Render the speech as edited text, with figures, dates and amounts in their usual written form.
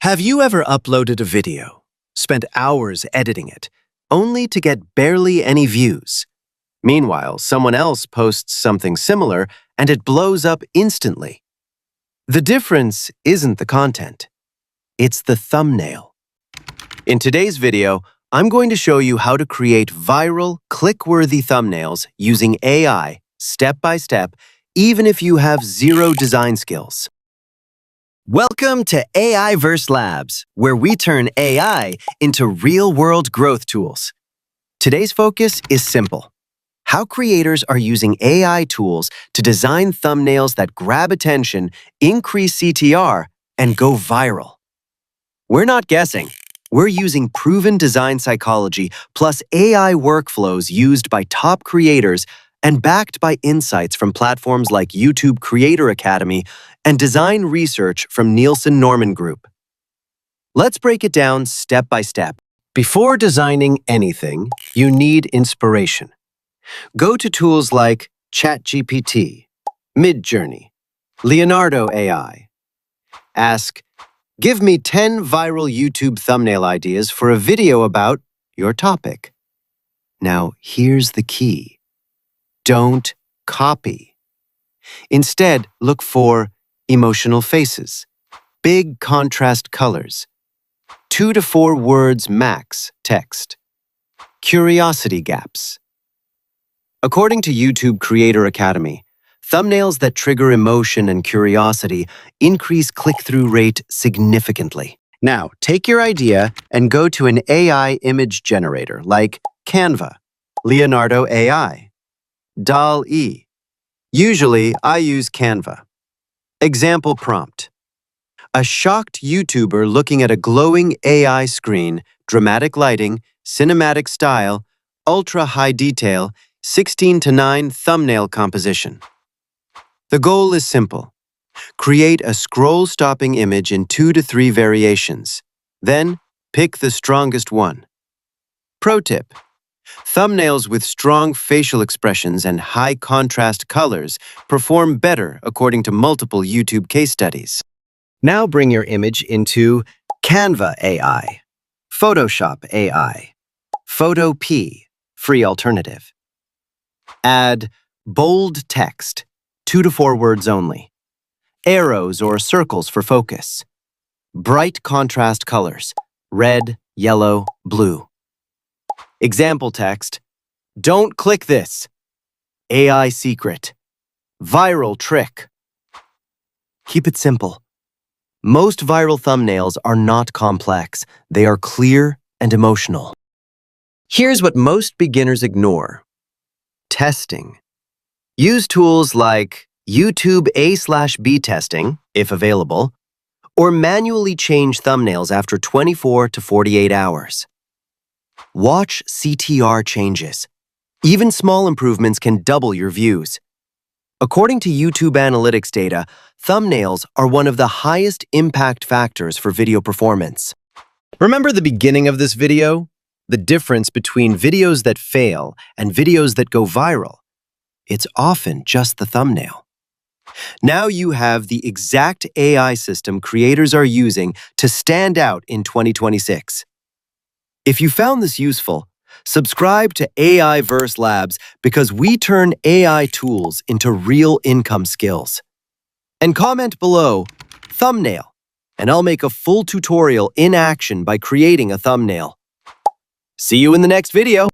Have you ever uploaded a video, spent hours editing it, only to get barely any views? Meanwhile, someone else posts something similar and it blows up instantly. The difference isn't the content, it's the thumbnail. In today's video, I'm going to show you how to create viral, click-worthy thumbnails using AI, step by step, even if you have zero design skills. Welcome to AI-verse Labs, where we turn AI into real-world growth tools. Today's focus is simple: how creators are using AI tools to design thumbnails that grab attention, increase CTR, and go viral. We're not guessing. We're using proven design psychology plus AI workflows used by top creators and backed by insights from platforms like YouTube Creator Academy and design research from Nielsen Norman Group. Let's break it down step by step. Before designing anything, you need inspiration. Go to tools like ChatGPT, Midjourney, Leonardo AI. Ask, "Give me 10 viral YouTube thumbnail ideas for a video about your topic." Now, here's the key. Don't copy. Instead, look for emotional faces, big contrast colors, 2 to 4 words max text, curiosity gaps. According to YouTube Creator Academy, thumbnails that trigger emotion and curiosity increase click-through rate significantly. Now, take your idea and go to an AI image generator like Canva, Leonardo AI, DALL-E. Usually, I use Canva. Example prompt: a shocked YouTuber looking at a glowing AI screen, dramatic lighting, cinematic style, ultra-high detail, 16:9 thumbnail composition. The goal is simple. Create a scroll-stopping image in 2 to 3 variations. Then, pick the strongest one. Pro tip: thumbnails with strong facial expressions and high contrast colors perform better according to multiple YouTube case studies. Now bring your image into Canva AI, Photoshop AI, Photo P, free alternative. Add bold text, 2 to 4 words only, arrows or circles for focus, bright contrast colors, red, yellow, blue. Example text: "Don't click this. AI secret. Viral trick." Keep it simple. Most viral thumbnails are not complex. They are clear and emotional. Here's what most beginners ignore: testing. Use tools like YouTube A/B testing, if available, or manually change thumbnails after 24 to 48 hours. Watch CTR changes. Even small improvements can double your views. According to YouTube analytics data, thumbnails are one of the highest impact factors for video performance. Remember the beginning of this video? The difference between videos that fail and videos that go viral? It's often just the thumbnail. Now you have the exact AI system creators are using to stand out in 2026. If you found this useful, subscribe to AI-verse Labs because we turn AI tools into real income skills. And comment below, thumbnail, and I'll make a full tutorial in action by creating a thumbnail. See you in the next video.